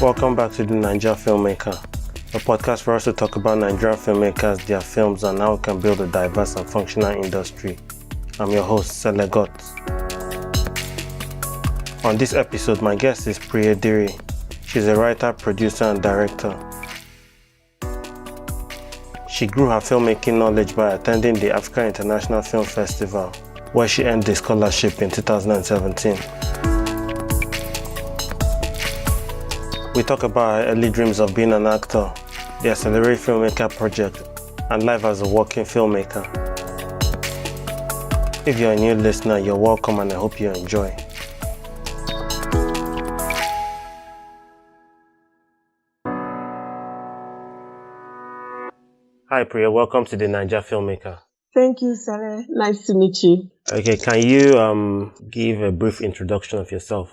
Welcome back to the Naija Filmmaker, a podcast for us to talk about Nigerian filmmakers, their films, and how we can build a diverse and functional industry. I'm your host, Selegot. On this episode, my guest is Priye Diri. She's a writer, producer, and director. She grew her filmmaking knowledge by attending the African International Film Festival, where she earned a scholarship in 2017. We talk about her early dreams of being an actor, the Accelerate Filmmaker Project, and life as a working filmmaker. If you're a new listener, you're welcome and I hope you enjoy. Hi Priya, welcome to the Naija Filmmaker. Thank you, Sale. Nice to meet you. Okay, can you give a brief introduction of yourself?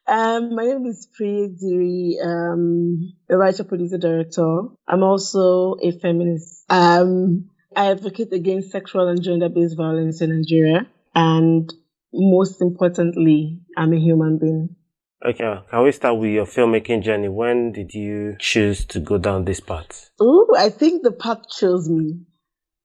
My name is Priye Diri, a writer, producer, director. I'm also a feminist. I advocate against sexual and gender-based violence in Nigeria. And most importantly, I'm a human being. Okay, can we start with your filmmaking journey? When did you choose to go down this path? I think the path chose me.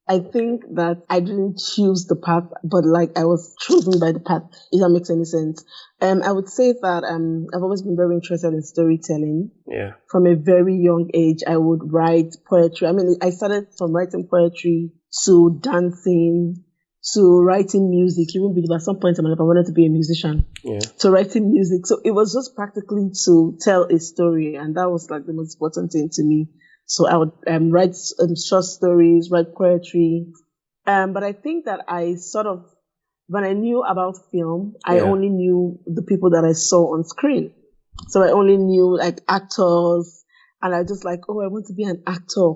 I think that I didn't choose the path, but I was chosen by the path, if that makes any sense. I would say that I've always been very interested in storytelling. Yeah. From a very young age, I would write poetry. I started from writing poetry to dancing to writing music. You won't believe at some point in my life I wanted to be a musician. Yeah. To writing music. So it was just practically to tell a story, and that was the most important thing to me. So I would write short stories, write poetry. But I think that when I knew about film, I only knew the people that I saw on screen. So I only knew actors, and I just I want to be an actor.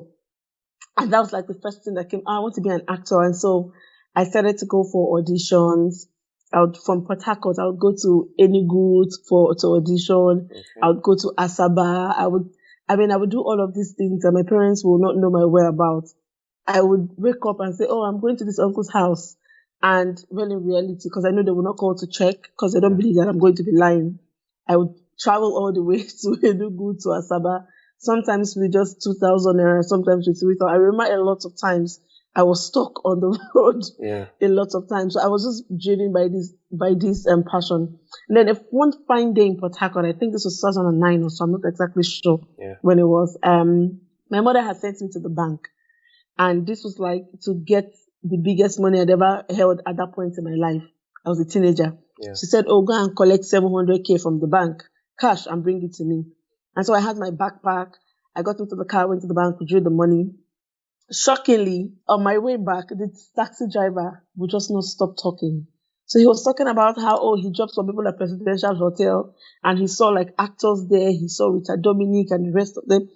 And that was the first thing that came, I want to be an actor. And so I started to go for auditions. From Port Harcourt, I would go to Enugu to audition. Okay. I would go to Asaba. I would do all of these things and my parents will not know my whereabouts. I would wake up and say, I'm going to this uncle's house. And when in reality, because I know they will not call to check, because they don't believe that I'm going to be lying, I would travel all the way to Enugu, to Asaba, sometimes with just 2,000 naira, sometimes with 3,000. I remember a lot of times I was stuck on the road a lot of times. So I was just driven by this passion. And then one fine day in Port Harcourt, I think this was 2009 or so, I'm not exactly sure when it was, my mother had sent me to the bank. And this was to get the biggest money I'd ever held at that point in my life. I was a teenager. Yeah. She said, go and collect 700K from the bank, cash, and bring it to me. And so I had my backpack. I got into the car, went to the bank, withdrew the money. Shockingly, on my way back, the taxi driver would just not stop talking. So he was talking about how, he dropped some people at Presidential Hotel and he saw actors there. He saw Richard Dominic and the rest of them.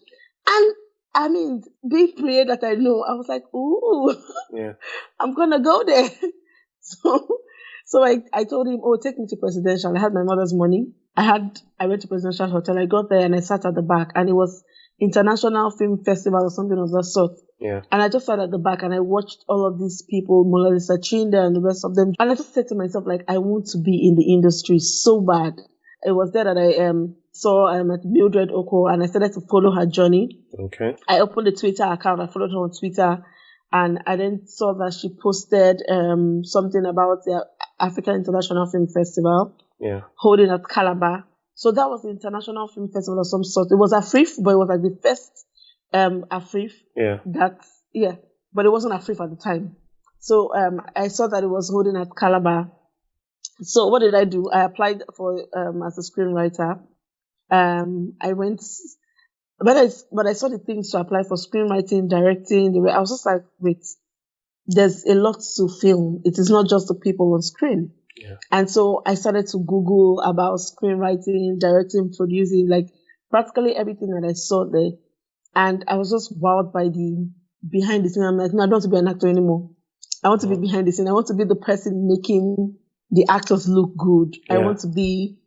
And being Priye that I know, I was like, ooh, I'm going to go there. So I told him, take me to Presidential. I had my mother's money. I went to Presidential Hotel. I got there and I sat at the back and it was International Film Festival or something of that sort. Yeah. And I just sat at the back and I watched all of these people, Mona Lisa Chinda and the rest of them. And I just said to myself, I want to be in the industry so bad. It was there that I saw at Mildred Oko and I started to follow her journey. Okay. I opened a Twitter account. I followed her on Twitter and I then saw that she posted something about the African International Film Festival holding at Calabar. So that was the International Film Festival of some sort. It was Afrif, but it was the first Afrif. Yeah. But it wasn't Afrif at the time. So I saw that it was holding at Calabar. So what did I do? I applied for as a screenwriter. I went, but I saw the things to apply for screenwriting, directing. I was just wait, there's a lot to film. It is not just the people on screen. Yeah. And so I started to Google about screenwriting, directing, producing, practically everything that I saw there. And I was just wowed by the behind the scene. I'm no, I don't want to be an actor anymore. I want to be behind the scene. I want to be the person making the actors look good. Yeah. I want to be,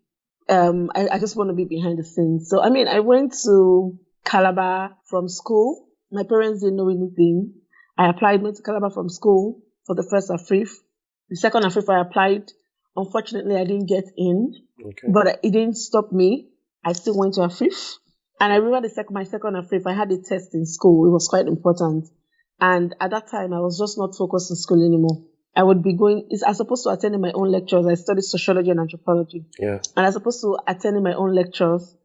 I just want to be behind the scenes. So, I went to Calabar from school. My parents didn't know anything. I went to Calabar from school for the first Afrif. The second Afrif I applied. Unfortunately, I didn't get in, but it didn't stop me. I still went to Afrif. And I remember my second Afrif, I had a test in school. It was quite important. And at that time, I was just not focused on school anymore. I would be going, I was supposed to attend my own lectures. I studied sociology and anthropology. Yeah. And I was supposed to attend my own lectures.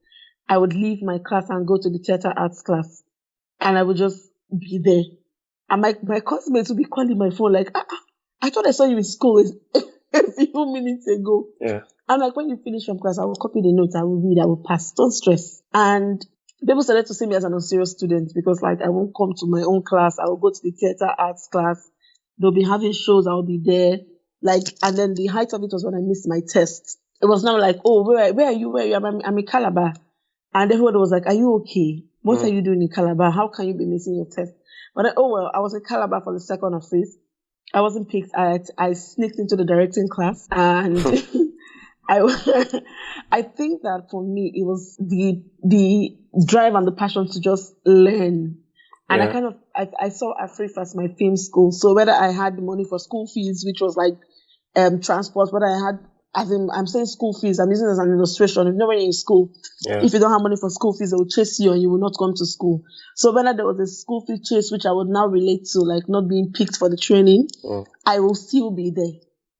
I would leave my class and go to the theater arts class. And I would just be there. And my classmates would be calling my phone like, I thought I saw you in school a few minutes ago. Yeah. I'm like, when you finish from class, I will copy the notes, I will read, I will pass. Don't stress. And people started to see me as an unserious student because, like, I won't come to my own class. I will go to the theater arts class. They'll be having shows. I'll be there. Like, and then the height of it was when I missed my test. It was not like, oh, where are you? Where are you? I'm in Calabar. And everybody was like, are you okay? What are you doing in Calabar? How can you be missing your test? But I was in Calabar for the second of it. I wasn't picked. I sneaked into the directing class, and I think that for me it was the drive and the passion to just learn. And I saw Afrif as my film school. So whether I had the money for school fees, which was like transport, whether I had, I'm saying school fees, I'm using it as an illustration. If you're in school, if you don't have money for school fees, they will chase you and you will not come to school. So whether there was a school fee chase, which I would now relate to, like not being picked for the training, I will still be there.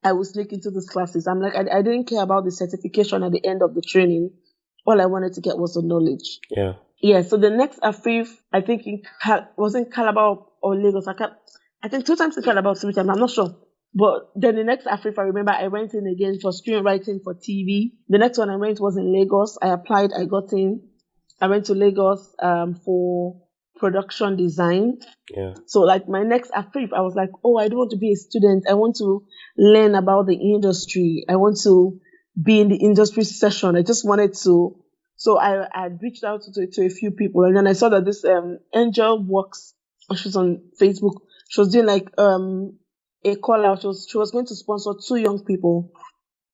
I will sneak into these classes. I'm like, I didn't care about the certification at the end of the training. All I wanted to get was the knowledge. Yeah. So the next Afrif, I think was in Calabar or Lagos. I think 2 times in Calabar, 3 times. I'm not sure. But then the next Afrif, I remember I went in again for screenwriting for TV. The next one I went was in Lagos. I applied, I got in. I went to Lagos for production design. Yeah. So like my next Afrif, I was like, oh, I don't want to be a student. I want to learn about the industry. I want to be in the industry session. I just wanted to. So I reached out to a few people, and then I saw that this Angel Works. She was on Facebook. She was doing like a call out. She was going to sponsor 2 young people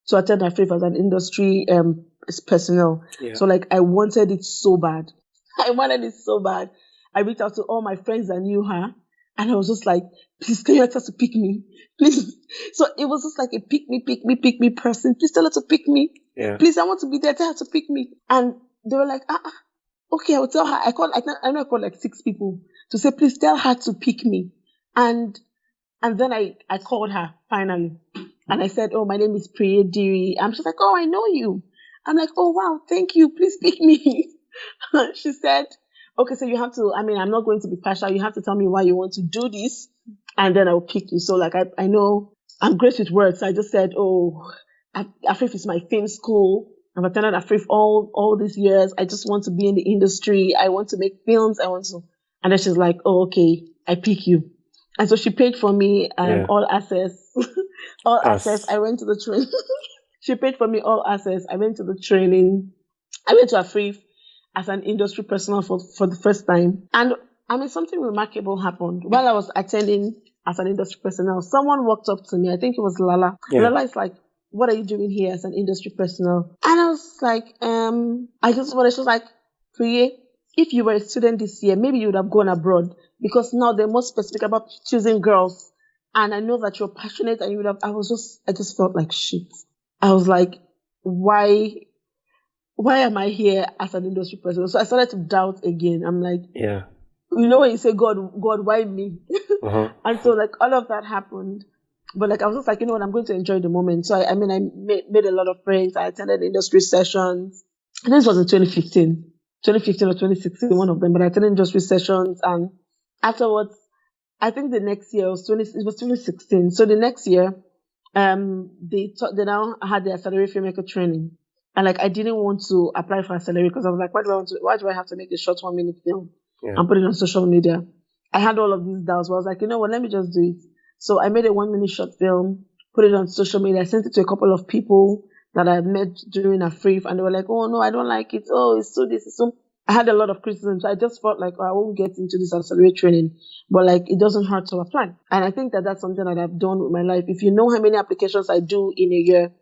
to attend Afrif as an industry personnel. Yeah. So like I wanted it so bad. I reached out to all my friends that knew her, and I was just like, please, can you ask her to pick me? Please. So it was just like a pick me person. Please tell her to pick me. Yeah. Please, I want to be there. Tell her to pick me. And they were like, okay, I will tell her. I know I called like 6 people to say, please tell her to pick me. And then I called her finally. And I said, oh, my name is Priye Diri. And she's like, oh, I know you. I'm like, oh, wow, thank you. Please pick me. She said, okay, so you have to, I'm not going to be partial. You have to tell me why you want to do this, and then I'll pick you. So like, I know I'm great with words. So I just said, oh, Afrif is my film school. I've attended Afrif all these years. I just want to be in the industry. I want to make films. And then she's like, oh, okay, I pick you. And so she paid for me all access. Access. I went to the training. She paid for me all access. I went to the training. I went to Afrif as an industry personnel for the first time. And something remarkable happened. While I was attending as an industry personnel, someone walked up to me. I think it was Lala. Yeah. Lala is like, what are you doing here as an industry personnel? And I was like, she was like, Priye, if you were a student this year, maybe you would have gone abroad, because now they're more specific about choosing girls. And I know that you're passionate, and I just felt like shit. I was like, why am I here as an industry person? So I started to doubt again. I'm like, yeah, you know when you say, God, why me? And so like all of that happened. But like I was just like, you know what, I'm going to enjoy the moment. So I made a lot of friends. I attended industry sessions. And this was in 2015 or 2016, one of them. But I attended industry sessions, and afterwards, I think the next year it was 2016. So the next year, they now had the Accelerate Filmmaker training. And like I didn't want to apply for Accelerate because I was like, why do I have to make a short 1-minute film and put it on social media? I had all of these doubts, but I was like, you know what, let me just do it. So I made a 1-minute short film, put it on social media. I sent it to a couple of people that I met during Afrif, and they were like, oh no, I don't like it. Oh, it's so this, it's so. I had a lot of criticism, so I just felt like, I won't get into this Accelerate training, but like it doesn't hurt to apply. And I think that that's something that I've done with my life. If you know how many applications I do in a year,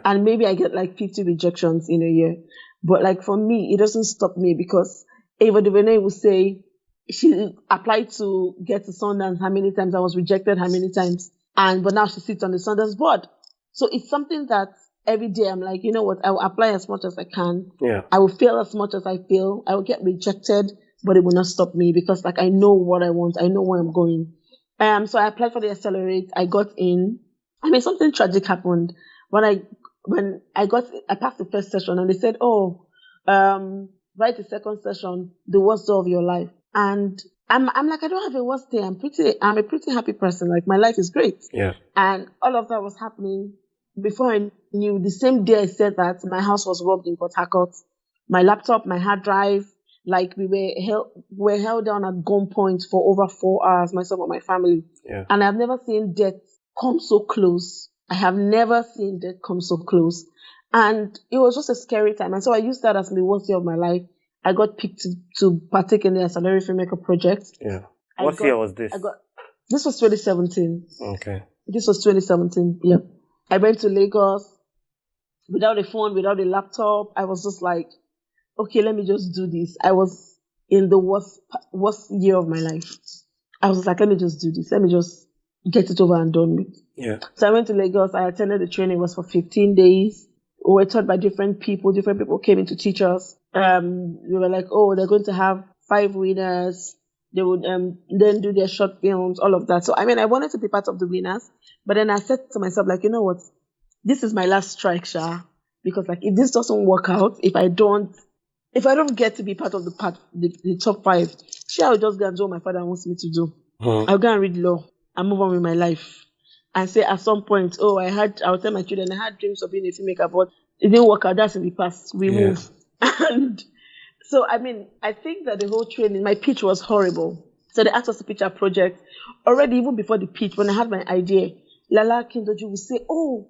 and maybe I get like 50 rejections in a year, but like for me, it doesn't stop me, because Ava DuVernay will say she applied to get to Sundance how many times, I was rejected how many times, but now she sits on the Sundance board. So it's something that every day I'm like, you know what, I will apply as much as I can. Yeah. I will fail as much as I fail. I will get rejected, but it will not stop me because like I know what I want. I know where I'm going. So I applied for the Accelerate. I got in. I mean, something tragic happened when I passed the first session and they said, oh, write the second session, the worst day of your life. And I'm like, I don't have a worst day. I'm a pretty happy person. Like my life is great. Yeah. And all of that was happening before I knew. The same day I said that, my house was robbed in Port Harcourt. My laptop, my hard drive, like we were held down at gunpoint for over 4 hours, myself and my family. Yeah. And I've never seen death come so close. I have never seen death come so close. And it was just a scary time. And so I used that as the worst day of my life. I got picked to partake in the Accelerate Filmmaker Project. Yeah. What year was this? This was 2017. Okay. This was 2017. Yeah. I went to Lagos without a phone, without a laptop. I was just like, okay, let me just do this. I was in the worst year of my life. I was like, let me just do this. Let me just get it over and done with. Yeah. So I went to Lagos. I attended the training. It was for 15 days. We were taught by different people. Different people came in to teach us. We were like, oh, they're going to have 5 winners. They would then do their short films, all of that. So, I mean, I wanted to be part of the winners. But then I said to myself, like, you know what? This is my last strike, Sha. Because, like, if this doesn't work out, if I don't get to be part of the top 5, Sha will just go and do what my father wants me to do. I'll go and read law and move on with my life. And say at some point, oh, I'll tell my children, I had dreams of being a filmmaker, but it didn't work out. That's in the past. We move. And so, I mean, I think that the whole training, my pitch was horrible. So they asked us to pitch our project. Already, even before the pitch, when I had my idea, Lala Kindoju would say, oh,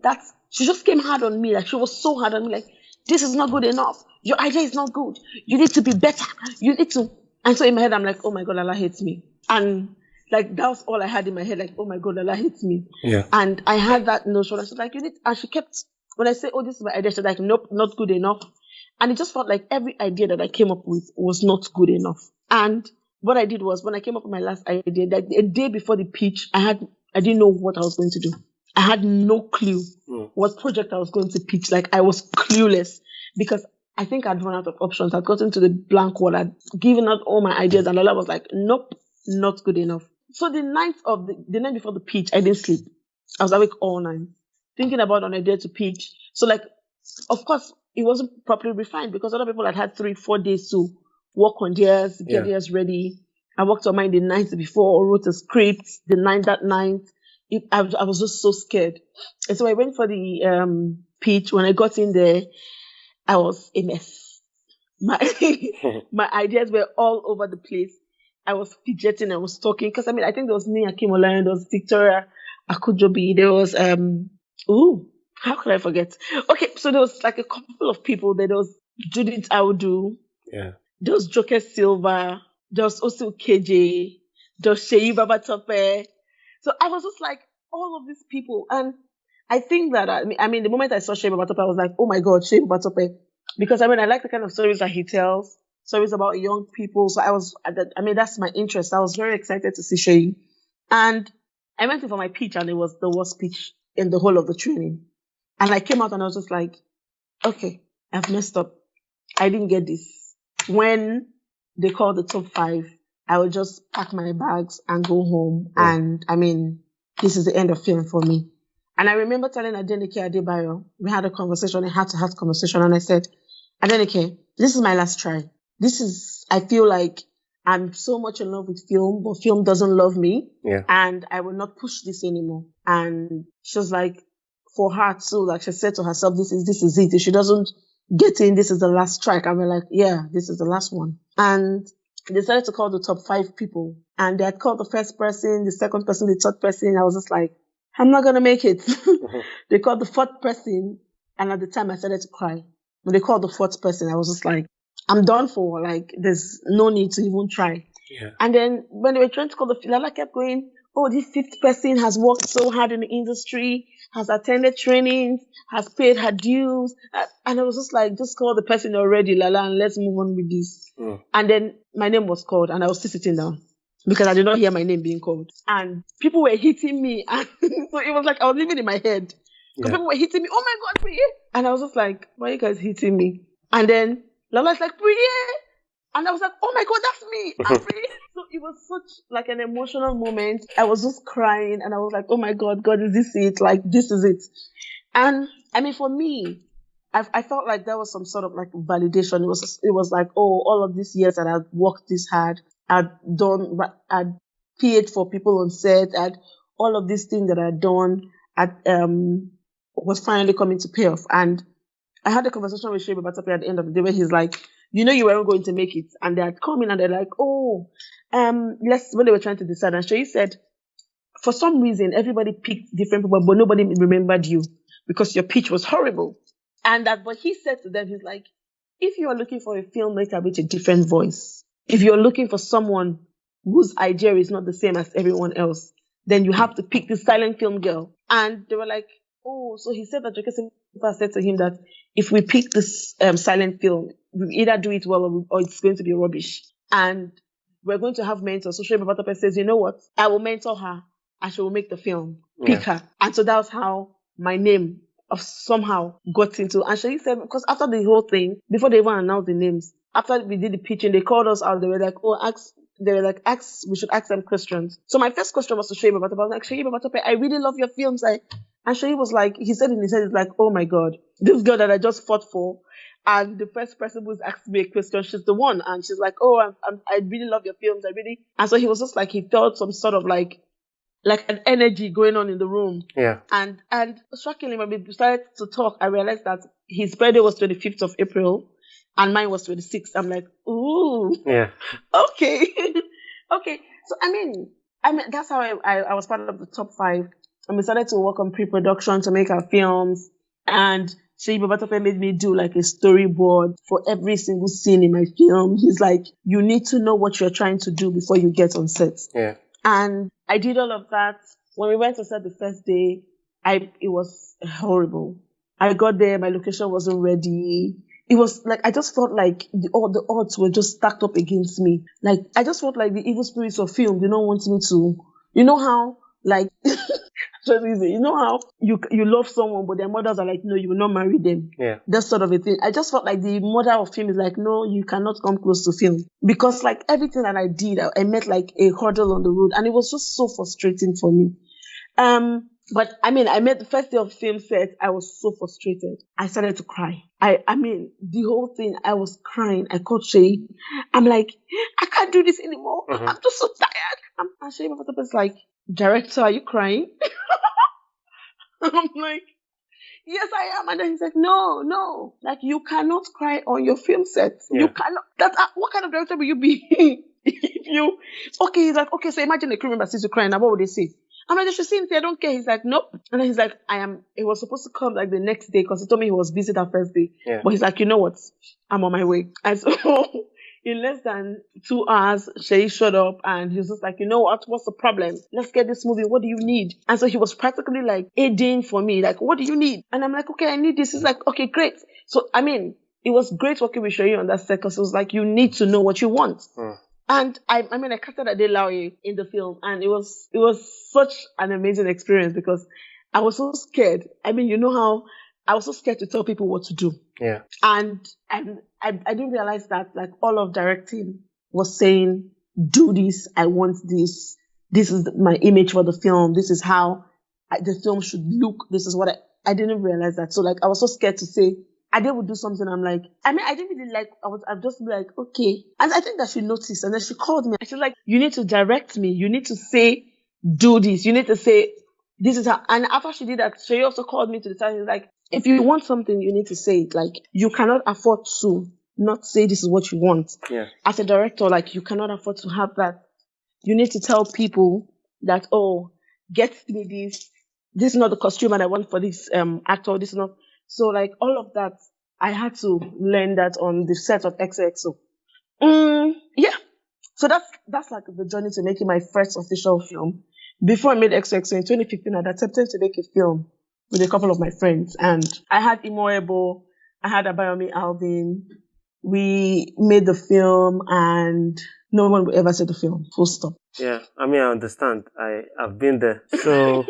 she just came hard on me. Like, she was so hard on me. Like, this is not good enough. Your idea is not good. You need to be better. You need to. And so in my head, I'm like, oh my God, Lala hates me. And like, that was all I had in my head. Like, oh my God, Lala hates me. Yeah. And I had that notion. I was like, and she kept, when I say, oh, this is my idea, she's like, nope, not good enough. And it just felt like every idea that I came up with was not good enough. And what I did was, when I came up with my last idea, like a day before the pitch, I didn't know what I was going to do. I had no clue what project I was going to pitch. Like, I was clueless because I think I'd run out of options. I'd gotten to the blank wall. I'd given out all my ideas, and Lola was like, nope, not good enough. So the night before the pitch, I didn't sleep. I was awake all night, thinking about an idea to pitch. So, like, of course, it wasn't properly refined because other people had 3-4 days to work on theirs, get theirs ready. I worked on mine the night before, wrote a script that night. I was just so scared. And so I went for the pitch. When I got in there, I was a mess. My ideas were all over the place. I was fidgeting, I was talking. Because, I mean, I think there was me, Akimolayan, there was Victoria Akujobi, there was, how could I forget? Okay, so there was like a couple of people. There was Judith Audu. Yeah. There was Joker Silva. There was also KJ. There was Sheyi Babatope. So I was just like, all of these people. And I think that, I mean, the moment I saw Sheyi Babatope, I was like, oh my God, Sheyi Babatope. Because, I mean, I like the kind of stories that he tells. Stories about young people. So that's my interest. I was very excited to see Sheyi. And I went in for my pitch, and it was the worst pitch in the whole of the training. And I came out and I was just like, okay, I've messed up. I didn't get this. When they called the top 5, I would just pack my bags and go home. Yeah. And I mean, this is the end of film for me. And I remember telling Adenike Adebayo, we had a conversation, a heart-to-heart conversation. And I said, Adenike, this is my last try. I feel like I'm so much in love with film, but film doesn't love me. Yeah. And I will not push this anymore. And she was like, for her too, like she said to herself, this is it. If she doesn't get in, this is the last strike. And we're like, yeah, this is the last one. And they decided to call the top 5 people. And they had called the first person, the second person, the third person. I was just like, I'm not going to make it. They called the 4th person. And at the time I started to cry. When they called the 4th person, I was just like, I'm done for. Like, there's no need to even try. Yeah. And then when they were trying to call Lala kept going, oh, this 5th person has worked so hard in the industry, has attended trainings, has paid her dues. And I was just like, just call the person already, Lala, and let's move on with this. And then my name was called, and I was still sitting down because I did not hear my name being called. And people were hitting me. And so it was like I was living in my head. Because people were hitting me. Oh my God, Priye! And I was just like, why are you guys hitting me? And then Lala's like, Priye! And I was like, oh my God, that's me. I'm Priye. So it was such like an emotional moment. I was just crying and I was like, oh my God, God, is this it? Like, this is it. And I mean, for me, I felt like there was some sort of like validation. It was like, oh, all of these years that I'd worked this hard, I'd paid for people on set, all of these things that I'd done, was finally coming to pay off. And I had a conversation with Sheba Batape at the end of the day where he's like, you know, you weren't going to make it. And they had come in and they're like, oh, when they were trying to decide. And Shay said, for some reason, everybody picked different people, but nobody remembered you because your pitch was horrible. And but he said to them, he's like, if you are looking for a filmmaker with a different voice, if you're looking for someone whose idea is not the same as everyone else, then you have to pick the silent film girl. And they were like, oh, so he said that Jokese said to him that if we pick this silent film, we either do it well or it's going to be rubbish. And we're going to have mentors. So Sheba Batape says, you know what? I will mentor her and she will make the film. Pick her. And so that was how my name of somehow got into. And she said, because after the whole thing, before they even announced the names, after we did the pitching, they called us out. They were like, we should ask them questions. So my first question was to Sheba Batape. I was like, Sheba Batape, I really love your films. And Shay was like, he said in his head, like, oh my God, this girl that I just fought for, and the first person who's asked me a question, she's the one. And she's like, oh, I really love your films. And so he was just like, he felt some sort of like an energy going on in the room. Yeah. And shockingly, when we started to talk, I realized that his birthday was 25th of April and mine was 26th. I'm like, ooh. Yeah. Okay. Okay. So, I mean, that's how I was part of the top 5. And we started to work on pre-production to make our films. And Sheba Batape made me do like a storyboard for every single scene in my film. He's like, you need to know what you're trying to do before you get on set. Yeah. And I did all of that. When we went to set the first day, it was horrible. I got there, my location wasn't ready. It was like, I just felt like the odds were just stacked up against me. Like, I just felt like the evil spirits of film, they don't want me to, you know how, like, you know how you love someone, but their mothers are like, no, you will not marry them. Yeah. That sort of a thing. I just felt like the mother of film is like, no, you cannot come close to film. Because like everything that I did, I met like a hurdle on the road, and it was just so frustrating for me. But I mean, I met the first day of film set, I was so frustrated. I started to cry. I mean, the whole thing, I was crying. I called Shay. I'm like, I can't do this anymore. Mm-hmm. I'm just so tired. And Shay was like, director, are you crying? I'm like, yes, I am. And then he's like, no. Like, you cannot cry on your film set. Yeah. You cannot. What kind of director will you be? He's like, okay, so imagine a crew member sees you crying. Now, what would they say? I'm like, they should see him say, I don't care. He's like, nope. And then he's like, he was supposed to come like the next day because he told me he was busy that first day. Yeah. But he's like, you know what? I'm on my way. And so in less than 2 hours, Shay showed up and he was just like, you know what? What's the problem? Let's get this movie. What do you need? And so he was practically like aiding for me. Like, what do you need? And I'm like, okay, I need this. He's like, okay, great. So, I mean, it was great working with Shay on that set because it was like, you need to know what you want. And I casted Adelaide in the film, and it was such an amazing experience because I was so scared. I mean, you know how I was so scared to tell people what to do. Yeah. And I didn't realize that like all of directing was saying, do this, I want this. This is my image for the film. This is how the film should look. This is what I didn't realize that. So like I was so scared to say, Ade would do something. I'm like, I didn't really like, I'd just be like, okay. And I think that she noticed. And then she called me. And she's like, you need to direct me. You need to say, do this. You need to say, this is how. And after she did that, she also called me to the side. She's like, if you want something, you need to say it. Like, you cannot afford to not say this is what you want. Yeah. As a director, like, you cannot afford to have that. You need to tell people that, oh, get me this. This is not the costume that I want for this actor. This is not. So, like, all of that, I had to learn that on the set of XOXO. Yeah. So that's like the journey to making my first official film. Before I made XOXO in 2015, I'd attempted to make a film with a couple of my friends. And I had Imoebo, I had Abayomi Alvin. We made the film and no one would ever see the film. Full stop. Yeah. I mean, I understand. I've been there. So...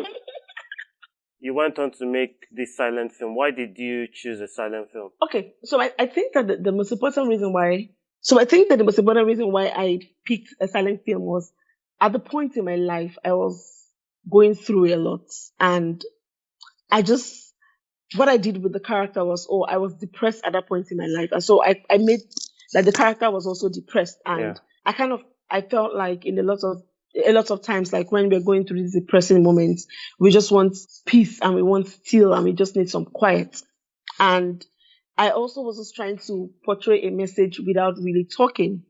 you went on to make this silent film. Why did you choose a silent film? Okay, so I think that the most important reason why, so I think that the most important reason why I picked a silent film was at the point in my life I was going through a lot, and I just, what I did with the character was, oh, I was depressed at that point in my life, and so I made like the character was also depressed, and I felt like in a lot of times, like when we're going through these depressing moments, we just want peace and we want still and we just need some quiet. And I also was just trying to portray a message without really talking,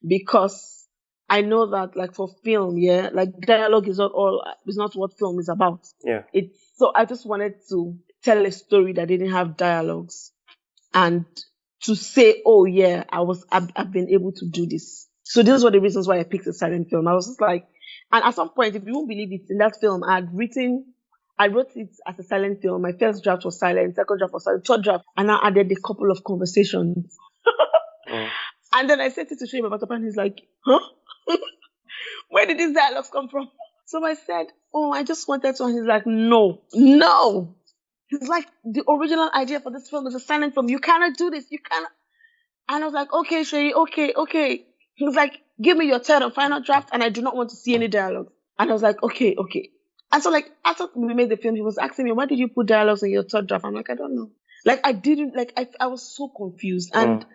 because I know that like for film, yeah, like dialogue is not what film is about. Yeah. It's so I just wanted to tell a story that didn't have dialogues, and to say, oh yeah, I've been able to do this. So these were the reasons why I picked a silent film. I was just like, and at some point, if you won't believe it, in that film, I wrote it as a silent film. My first draft was silent, second draft was silent, third draft, and I added a couple of conversations. And then I sent it to Shane Papa, and he's like, huh? Where did these dialogues come from? So I said, oh, I just wanted to, and he's like, no. He's like, the original idea for this film is a silent film. You cannot do this. You cannot. And I was like, okay, Shay, okay. He was like, give me your third and final draft, and I do not want to see any dialogue. And I was like, okay. And so like after we made the film, he was asking me, why did you put dialogues in your third draft? I'm like, I don't know. Like I didn't, like I was so confused. And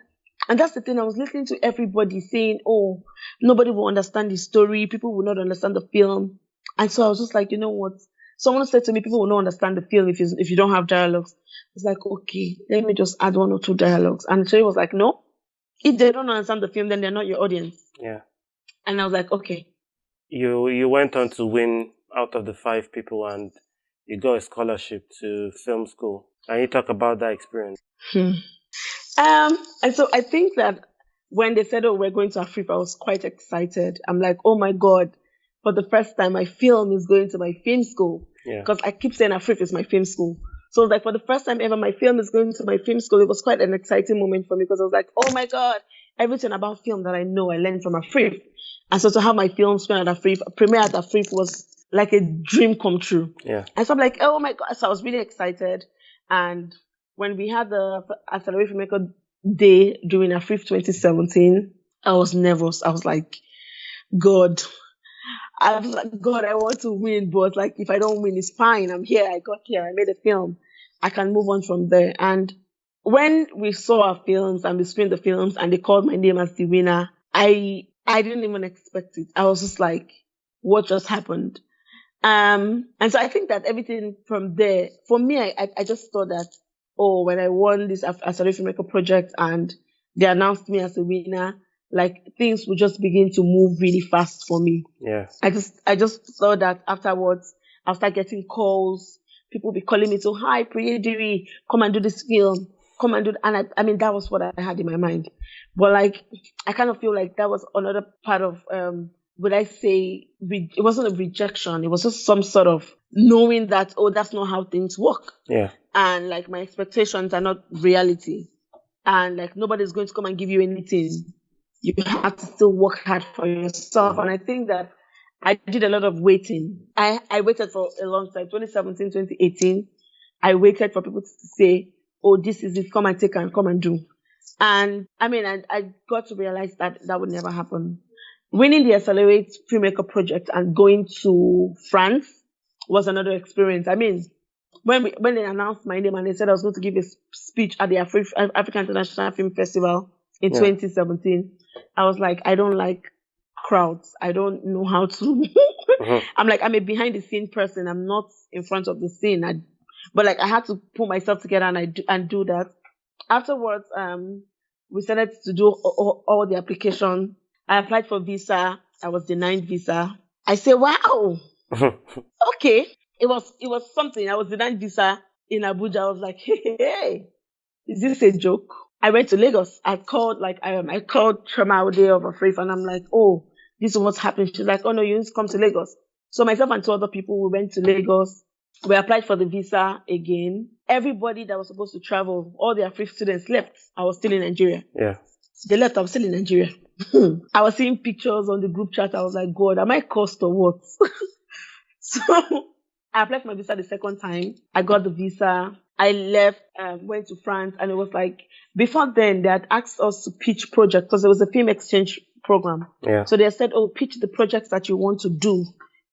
that's the thing, I was listening to everybody saying, oh, nobody will understand the story. People will not understand the film. And so I was just like, you know what? Someone said to me, people will not understand the film if you don't have dialogues. It's like, okay, let me just add one or two dialogues. And Shay was like, no, if they don't understand the film, then they're not your audience. Yeah. And I was like, okay. You went on to win out of the 5 people, and you got a scholarship to film school. Can you talk about that experience? And so I think that when they said, oh, we're going to Africa, I was quite excited. I'm like, oh my God, for the first time, my film is going to my film school. Because I keep saying Africa is my film school. So like for the first time ever, my film is going to my film school. It was quite an exciting moment for me, because I was like, oh my God, everything about film that I know, I learned from Africa. And so to have my film screen at Africa, premiere at Africa, was like a dream come true. Yeah. And so I'm like, oh my God. So I was really excited. And when we had the Accelerate Filmmaker Day during Africa 2017, I was nervous. I was like, God, I want to win, but like if I don't win, it's fine. I'm here. I got here. I made a film. I can move on from there. And when we saw our films and we screened the films and they called my name as the winner, I didn't even expect it. I was just like, what just happened? And so I think that everything from there, for me, I just thought that, oh, when I won this Accelerate Filmmaker Project and they announced me as a winner, like things would just begin to move really fast for me. Yeah. I just thought that afterwards, I'll start getting calls. People will be calling me to, hi, Priye Diri, come and do this film. Come and do that. And I mean, that was what I had in my mind. But like, I kind of feel like that was another part of, would I say, it wasn't a rejection. It was just some sort of knowing that, oh, that's not how things work. Yeah. And like my expectations are not reality. And like nobody's going to come and give you anything. You have to still work hard for yourself. And I think that I did a lot of waiting. I waited for a long time, 2017, 2018. I waited for people to say, oh, this is it, come and take and come and do. And I mean, I got to realize that would never happen. Winning the Accelerate Filmmaker Project and going to France was another experience. I mean, when they announced my name and they said I was going to give a speech at the African International Film Festival in 2017, I was like, I don't like crowds. I don't know how to. I'm like, I'm a behind the scene person. I'm not in front of the scene. But like, I had to put myself together and do that. Afterwards, we started to do all the application. I applied for visa. I was denied visa. I say, wow, okay. It was something. I was denied visa in Abuja. I was like, hey, is this a joke? I went to Lagos. I called Trama Day of Africa, and I'm like, oh, this is what's happening. She's like, oh no, you need to come to Lagos. So myself and 2 other people, we went to Lagos. We applied for the visa again. Everybody that was supposed to travel, all the African students left. I was still in Nigeria. Yeah. They left. I was still in Nigeria. I was seeing pictures on the group chat. I was like, God, am I cursed or what? So I applied for my visa the second time. I got the visa. I left, went to France, and it was like, before then, they had asked us to pitch projects because there was a film exchange program. Yeah. So they said, oh, pitch the projects that you want to do.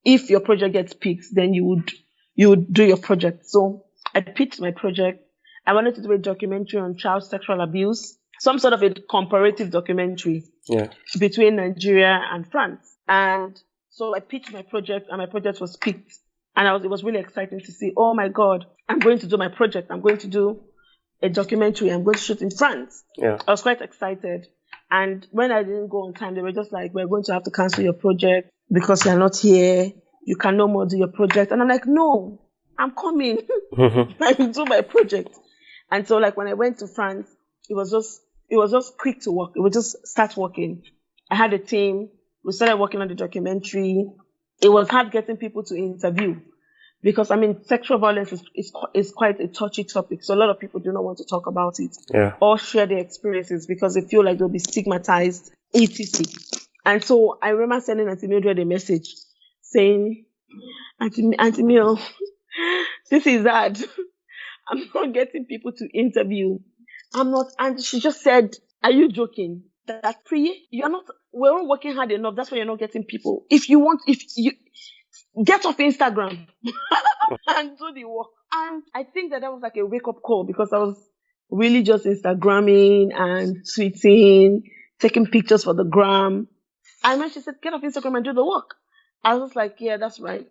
If your project gets picked, then you would do your project. So I pitched my project. I wanted to do a documentary on child sexual abuse, some sort of a comparative documentary between Nigeria and France. And so I pitched my project, and my project was picked. And it was really exciting to see, oh my God, I'm going to do my project. I'm going to do a documentary. I'm going to shoot in France. Yeah. I was quite excited. And when I didn't go on time, they were just like, we're going to have to cancel your project because you're not here. You can no more do your project. And I'm like, no, I'm coming. I will do my project. And so like when I went to France, it was just quick to work. It would just start working. I had a team. We started working on the documentary. It was hard getting people to interview because, I mean, sexual violence is quite a touchy topic. So a lot of people do not want to talk about it or share their experiences because they feel like they'll be stigmatized, etc. And so I remember sending Auntie Mildred a message saying, Auntie Mil, this is hard. I'm not getting people to interview. I'm not. And she just said, are you joking? That Priye, you're not, we're all working hard enough. That's why you're not getting people. If you get off Instagram and do the work. And I think that was like a wake up call because I was really just Instagramming and tweeting, taking pictures for the gram. And when she said, get off Instagram and do the work, I was like, yeah, that's right.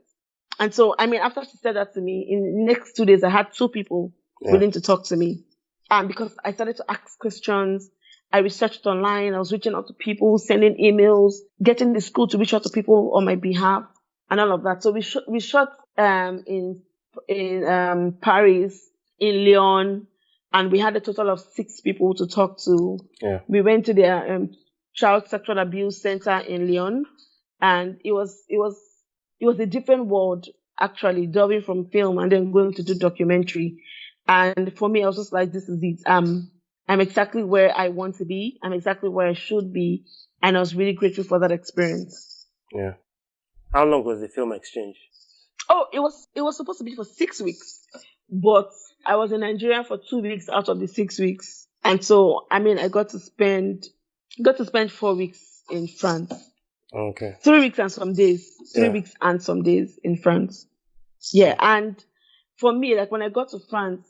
And so, I mean, after she said that to me, in the next 2 days, I had 2 people willing to talk to me. And because I started to ask questions, I researched online. I was reaching out to people, sending emails, getting the school to reach out to people on my behalf, and all of that. So we shot in Paris, in Lyon, and we had a total of 6 people to talk to. Yeah. We went to the child sexual abuse center in Lyon, and it was a different world actually, delving from film and then going to do documentary. And for me, I was just like, this is it. I'm exactly where I want to be. I'm exactly where I should be. And I was really grateful for that experience. Yeah. How long was the film exchange? Oh, it was supposed to be for 6 weeks, but I was in Nigeria for 2 weeks out of the 6 weeks. And so, I mean, I got to spend 4 weeks in France. Okay. 3 weeks and some days. 3 weeks and some days in France. Yeah. And for me, like when I got to France,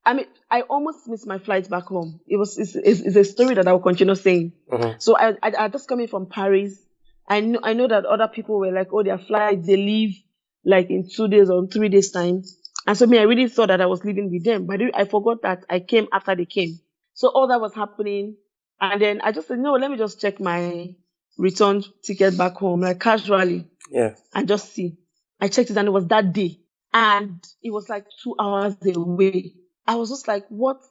I mean, I almost missed my flight back home. It's a story that I will continue saying. So I just coming from Paris. I know that other people were like, oh, their flights, they leave like in 2 days or 3 days time. And so I really thought that I was leaving with them, but I forgot that I came after they came. So all that was happening. And then I just said, no, let me just check my return ticket back home, like casually. Yeah. And just see. I checked it and it was that day. And it was like 2 hours away. I was just like, what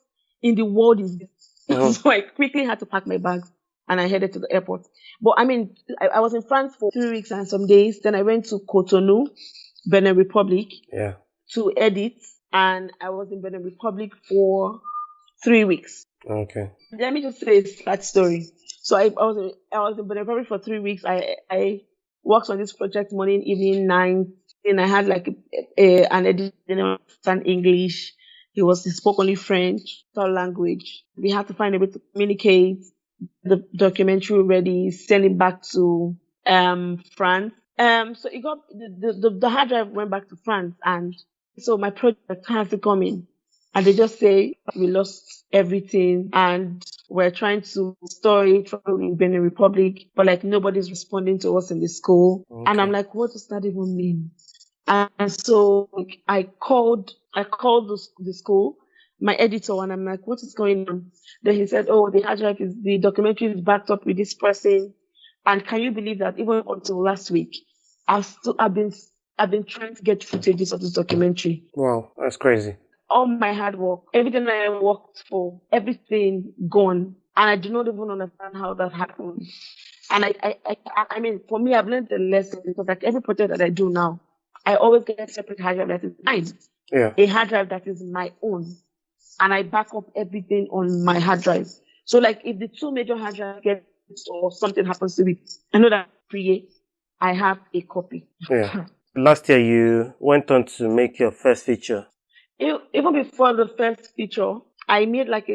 in the world is this? So I quickly had to pack my bags and I headed to the airport. But I mean, I was in France for 3 weeks and some days. Then I went to Cotonou, Benin Republic, to edit. And I was in Benin Republic for 3 weeks. Okay. Let me just say a sad story. So I was in Benin Republic for 3 weeks. I worked on this project morning, evening, night. And I had like an editor in English. He spoke only French, third language. We had to find a way to communicate, the documentary ready, send it back to France. So it got the hard drive went back to France, and so my project had to come in, and they just say we lost everything, and we're trying to store it in Benin Republic, but like nobody's responding to us in the school, and I'm like, what does that even mean? And so I called the school, my editor, and I'm like, what is going on? Then he said, oh, the documentary is backed up with this person. And can you believe that even until last week, I've been trying to get footages of this documentary. Wow, that's crazy. All my hard work, everything I worked for, everything gone. And I do not even understand how that happened. And I mean, for me, I've learned a lesson because like every project that I do now, I always get a separate hard drive that is mine. Yeah. A hard drive that is my own. And I back up everything on my hard drive. So like if the 2 major hard drives get or something happens to it, I know that I have a copy. Yeah. last year you went on to make your first feature. Even before the first feature, I did like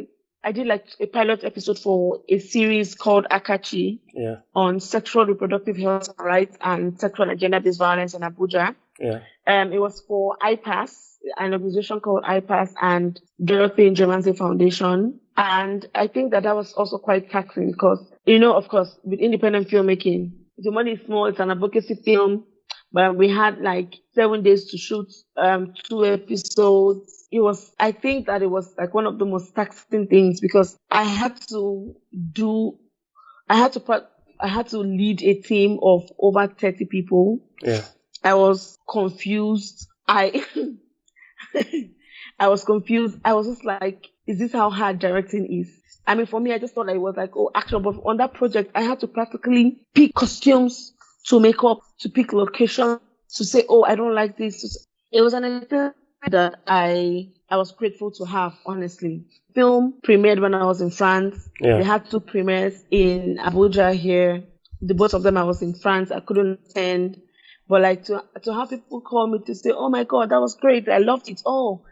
a pilot episode for a series called Akachi Yeah, on sexual reproductive health rights and sexual and gender-based violence in Abuja. yeah, It was for IPAS, an organization called IPAS and Dorothy Njemanze Foundation. And I think that was also quite taxing because, of course, with independent filmmaking, the money is small, it's an advocacy film, but we had like 7 days to shoot 2 episodes. I think that it was like one of the most taxing things because I had to put, I had to lead a team of over 30 people. yeah, I was confused. I was confused. I was just like, is this how hard directing is? I mean, for me, I just thought it was like, oh, action. But on that project, I had to practically pick costumes to make up, to pick location, to say, oh, I don't like this. It was an experience that I was grateful to have, honestly. Film premiered when I was in France. yeah, They had 2 premieres in Abuja here. The both of them I was in France. I couldn't attend. But like to have people call me to say, "Oh my God, that was great! I loved it." Oh,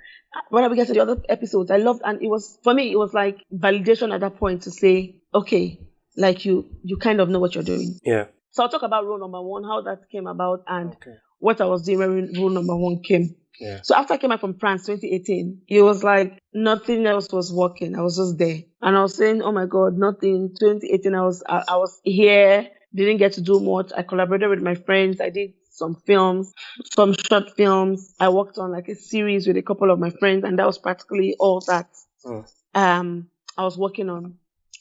when we get to the other episodes, I loved, and it was for me. It was like validation at that point to say, "Okay, like you kind of know what you're doing." yeah. So I'll talk about rule number one, how that came about, and Okay. what I was doing when rule number one came. Yeah. So after I came back from France 2018, it was like nothing else was working. I was just there. And I was saying, oh my God, nothing. 2018, I was here, didn't get to do much. I collaborated with my friends. I did some films, some short films. I worked on like a series with a couple of my friends, and that was practically all that Mm. I was working on.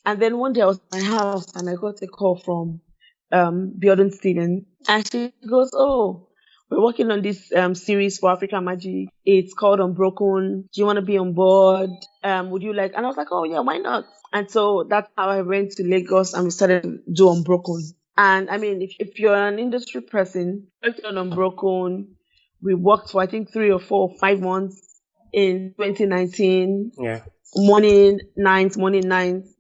And then one day I was in my house and I got a call from Biodun Steven, and she goes, "Oh, we're working on this series for African Magic. It's called Unbroken. Do you want to be on board? Would you like?" And I was like, "Oh yeah, why not?" And so that's how I went to Lagos and we started to do Unbroken. And I mean, if you're an industry person, working on Unbroken, we worked for I think 3 or 4 or 5 months in 2019, Yeah. morning nights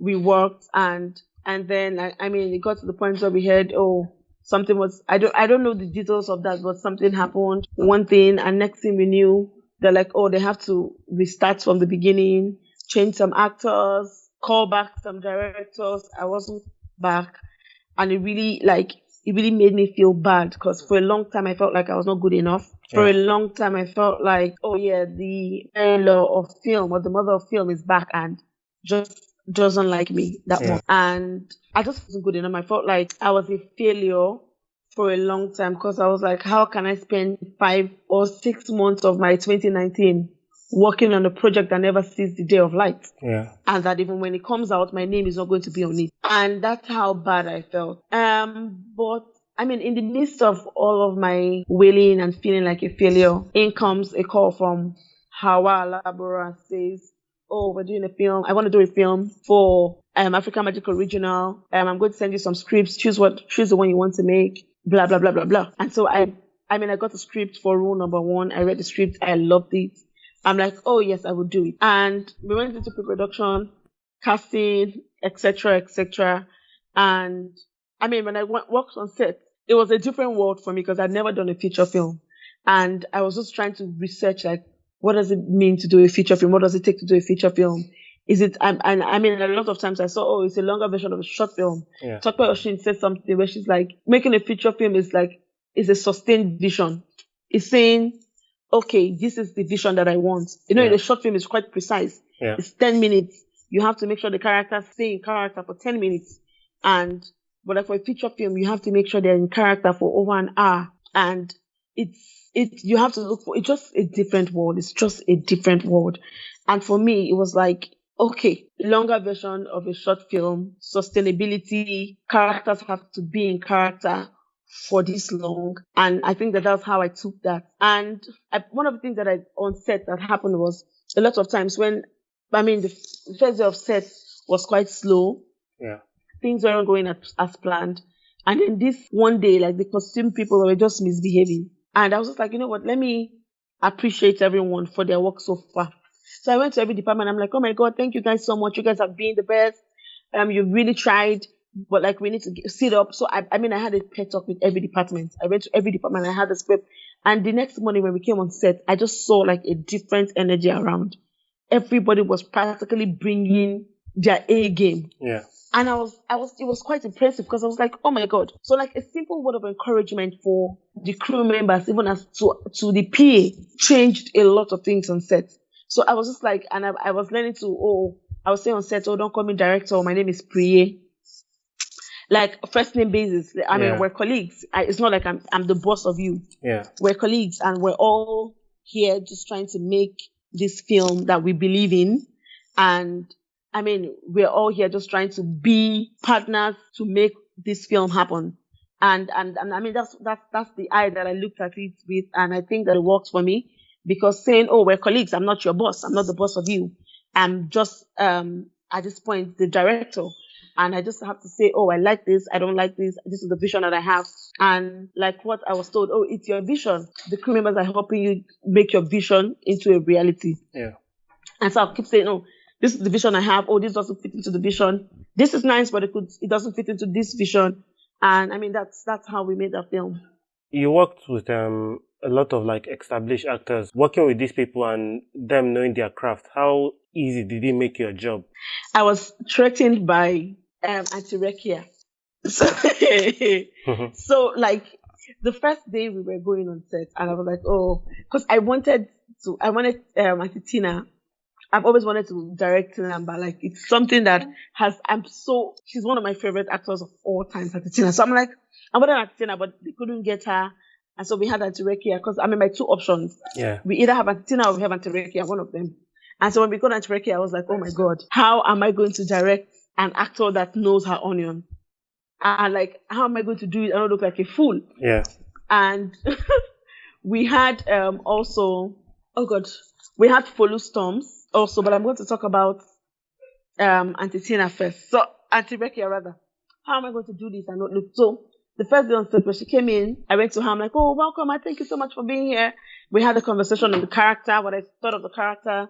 we worked, and then I mean it got to the point where we heard, oh, something was, I don't know the details of that, but something happened, one thing, and next thing we knew, they're like, oh, they have to restart from the beginning, change some actors, call back some directors. I wasn't back, and it really made me feel bad because for a long time I felt like I was not good enough. For Yeah. a long time I felt like, oh yeah, the law of film or the mother of film is back and just doesn't like me that Yeah. much. And I just wasn't good enough. I felt like I was a failure for a long time because I was like, how can I spend 5 or 6 months of my 2019 working on a project that never sees the day of light? Yeah. And that even when it comes out, my name is not going to be on it. And that's how bad I felt. But I mean, in the midst of all of my wailing and feeling like a failure, in comes a call from Hawa Labora, says, "Oh, we're doing a film. I want to do a film for African Magic Original. I'm going to send you some scripts. Choose the one you want to make. Blah blah blah blah blah." And so I mean, I got the script for rule number one. I read the script. I loved it. I'm like, oh yes, I would do it. And we went into pre-production, casting, etc., etc. And I mean, when I worked on set, it was a different world for me because I'd never done a feature film, and I was just trying to research like, what does it mean to do a feature film? What does it take to do a feature film? Is it? And I mean, a lot of times I saw, oh, it's a longer version of a short film. Yeah. Talk about Oshin said something where she's like, making a feature film is a sustained vision. It's saying, okay, this is the vision that I want. In Yeah. a short film, it's quite precise. Yeah. It's 10 minutes. You have to make sure the characters stay in character for 10 minutes. But like for a feature film, you have to make sure they're in character for over an hour. And you have to look for, it's just a different world. It's just a different world. And for me, it was like, okay, longer version of a short film, sustainability, characters have to be in character for this long. And I think that's how I took that. And one of the things that on set that happened was a lot of times when, I mean, the first day of set was quite slow. Yeah. Things weren't going as planned. And then this one day, like the costume people were just misbehaving. And I was just like, you know what, let me appreciate everyone for their work so far. So I went to every department. I'm like, oh my God, thank you guys so much. You guys have been the best. You've really tried. but like we need to sit up. So I mean, I had a pet talk with every department. I went to every department. I had the script, and the next morning when we came on set, I just saw like a different energy around. Everybody was practically bringing their A game. Yeah. And it was quite impressive because I was like, oh my God. So like a simple word of encouragement for the crew members, even as to the PA, changed a lot of things on set. So I was just like, and I was learning I was saying on set, don't call me director. My name is Priye. Like first name basis. I mean, we're colleagues. It's not like I'm the boss of you. Yeah. We're colleagues and we're all here just trying to make this film that we believe in. And I mean, we're all here just trying to be partners to make this film happen. And I mean, that's the eye that I looked at it with. And I think that it works for me because saying, we're colleagues. I'm not your boss. I'm not the boss of you. I'm just, at this point, the director. And I just have to say, I like this. I don't like this. This is the vision that I have. And like what I was told, it's your vision. The crew members are helping you make your vision into a reality. Yeah. And so I'll keep saying, this is the vision I have. This doesn't fit into the vision. This is nice, but it doesn't fit into this vision. And I mean, that's how we made that film. You worked with a lot of like established actors. Working with these people and them knowing their craft, how easy did it make your job? I was threatened by Auntie Rekia. So like the first day we were going on set, and I was like, because I wanted Auntie Tina. I've always wanted to direct Tina, but like it's something that she's one of my favorite actors of all time, Auntie Tina. So I'm like, I wanted Auntie Tina, but they couldn't get her. And so we had Auntie Rekia because I mean my two options. Yeah. We either have Auntie Tina or we have Auntie Rekia, one of them. And so when we got Auntie Rekia, I was like, oh my God, how am I going to direct an actor that knows her onion? And like, how am I going to do it? I don't look like a fool. Yeah. And we had we had Follow Storms also, but I'm going to talk about Auntie Tina first. So Auntie Rekia rather. How am I going to do this and not look? So the first day on set when she came in, I went to her, I'm like, welcome, I thank you so much for being here. We had a conversation on the character, what I thought of the character.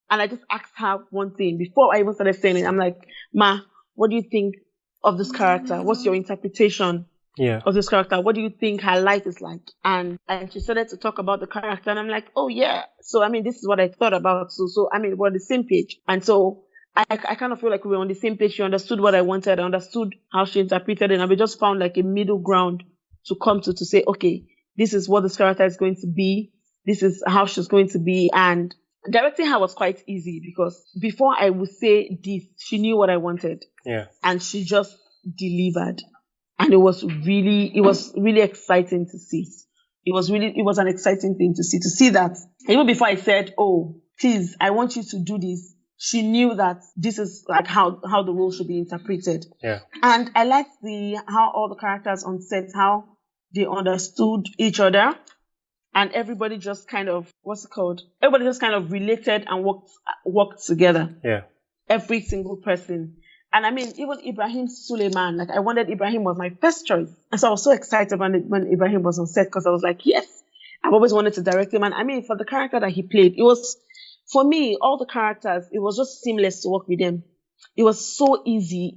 And I just asked her one thing before I even started saying it. I'm like, Ma, what do you think of this character? What's your interpretation of this character? What do you think her life is like? And she started to talk about the character, and I'm like, oh yeah. So I mean, this is what I thought about. So I mean, we're on the same page. And so I kind of feel like we were on the same page. She understood what I wanted. I understood how she interpreted it, and we just found like a middle ground to come to say, okay, this is what this character is going to be. This is how she's going to be. And directing her was quite easy because before I would say this, she knew what I wanted. Yeah. And she just delivered. And it was really exciting to see. It was an exciting thing to see that. Even before I said, please, I want you to do this, she knew that this is like how the role should be interpreted. Yeah. And I liked how all the characters on set, how they understood each other. And everybody just kind of, everybody just kind of related and worked together. Yeah. Every single person. And I mean, even Ibrahim Suleiman, like I wanted Ibrahim was my first choice. And so I was so excited when Ibrahim was on set because I was like, yes, I've always wanted to direct him. And I mean, for the character that he played, it was, for me, all the characters, it was just seamless to work with them. It was so easy.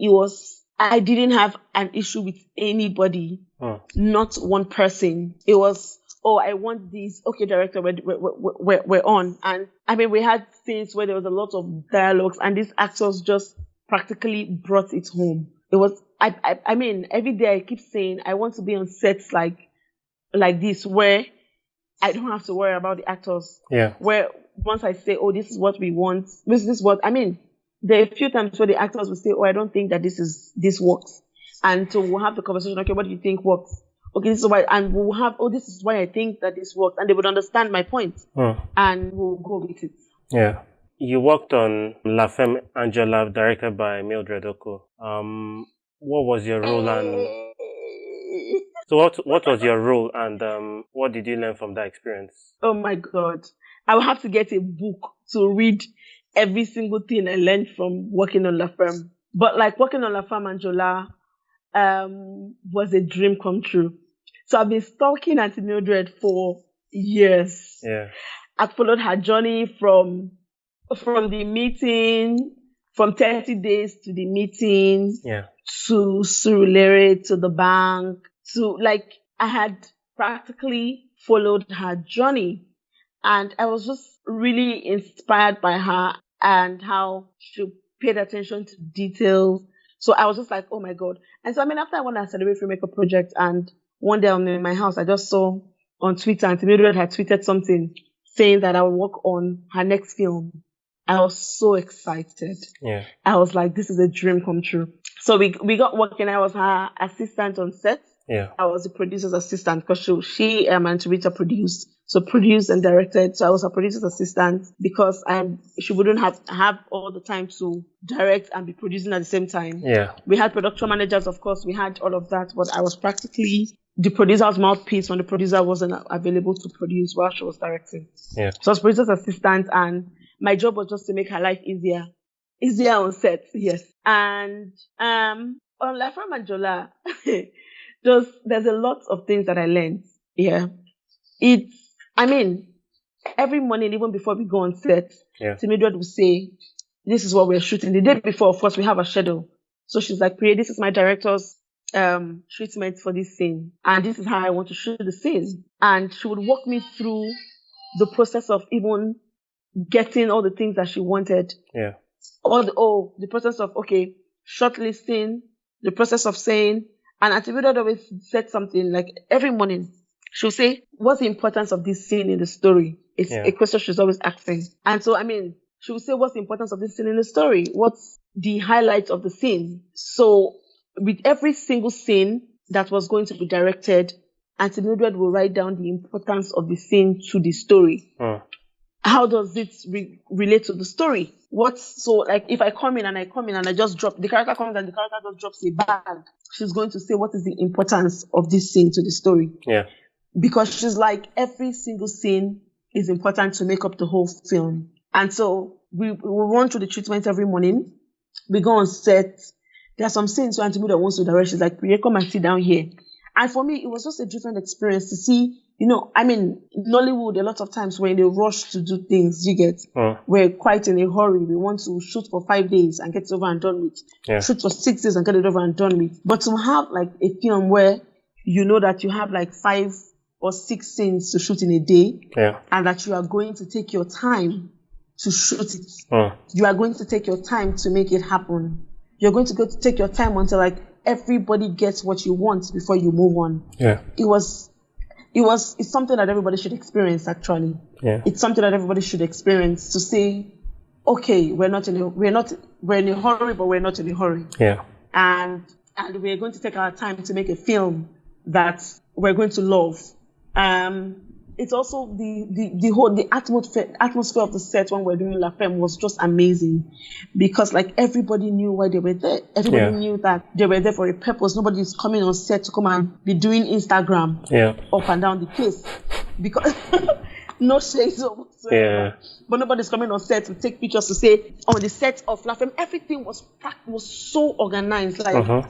I didn't have an issue with anybody, not one person. It was, I want this. Okay, director, we're on. And I mean, we had scenes where there was a lot of dialogues and these actors just practically brought it home. It was, I mean, every day I keep saying, I want to be on sets like this where I don't have to worry about the actors. Yeah. Where once I say, this is what we want, this is what, I mean, there are a few times where the actors will say, I don't think that this works. And so we'll have the conversation, okay, what do you think works? Okay, this is why, and we'll have, this is why I think that this works. And they would understand my point. And we'll go with it. Yeah. You worked on La Femme Angela, directed by Mildred Oko. What was your role and so what was your role and what did you learn from that experience? Oh my God. I will have to get a book to read every single thing I learned from working on La Femme. But like working on La Femme Angela was a dream come true. So I've been stalking Auntie Mildred for years. Yeah. I've followed her journey from the meeting from 30 days to the meeting, Yeah. to Surulere, to the bank, to like, I had practically followed her journey. And I was just really inspired by her and how she paid attention to details. So I was just like, oh my God. And so, I mean, after I won the Accelerate Filmmaker Project, and one day I'm in my house, I just saw on Twitter, Auntie Mildred had tweeted something saying that I would work on her next film. I was so excited. Yeah. I was like, this is a dream come true. So we got working. I was her assistant on set. Yeah. I was the producer's assistant because she and Rita produced. So produced and directed. So I was a producer's assistant because she wouldn't have all the time to direct and be producing at the same time. Yeah. We had production managers, of course, we had all of that, but I was practically the producer's mouthpiece when the producer wasn't available to produce while she was directing. Yeah. So I was producer's assistant, and my job was just to make her life easier on set, yes. And on La Femme and Jola, there's a lot of things that I learned. Yeah. Every morning, even before we go on set, Timidred will say, this is what we're shooting. The day before, of course, we have a schedule. So she's like, Priye, this is my director's treatment for this scene. And this is how I want to shoot the scene. And she would walk me through the process of even getting all the things that she wanted. Yeah. The process of, shortlisting, the process of saying, and Auntie Mildred always said something like every morning, she'll say, what's the importance of this scene in the story? It's a question she's always asking. And so, she will say, what's the importance of this scene in the story? What's the highlight of the scene? So with every single scene that was going to be directed, Auntie Mildred will write down the importance of the scene to the story. How does it relate to the story? If I come in and I just drop, the character comes and the character just drops a bag, she's going to say, what is the importance of this scene to the story? Yeah. Because she's like, every single scene is important to make up the whole film. And so we run through the treatment every morning. We go on set. There are some scenes where Auntie Mildred wants to direct. She's like, Priye, come and sit down here. And for me, it was just a different experience to see, Nollywood, a lot of times when they rush to do things, we're quite in a hurry. We want to shoot for 5 days and get it over and done with. Yeah. Shoot for 6 days and get it over and done with. But to have like a film where you know that you have like 5 or 6 scenes to shoot in a day, and that you are going to take your time to shoot it. You are going to take your time to make it happen. You're going to take your time until like everybody gets what you want before you move on. Yeah. It's something that everybody should experience, actually. Yeah. It's something that everybody should experience, to say, okay, we're in a hurry, but we're not in a hurry. Yeah. And we're going to take our time to make a film that we're going to love. It's also the atmosphere of the set when we're doing La Femme was just amazing, because like everybody knew why they were there. Everybody knew that they were there for a purpose. Nobody's coming on set to come and be doing Instagram up and down the place, because no shades whatsoever. Yeah. But nobody's coming on set to take pictures to say on the set of La Femme. Everything was so organized. Like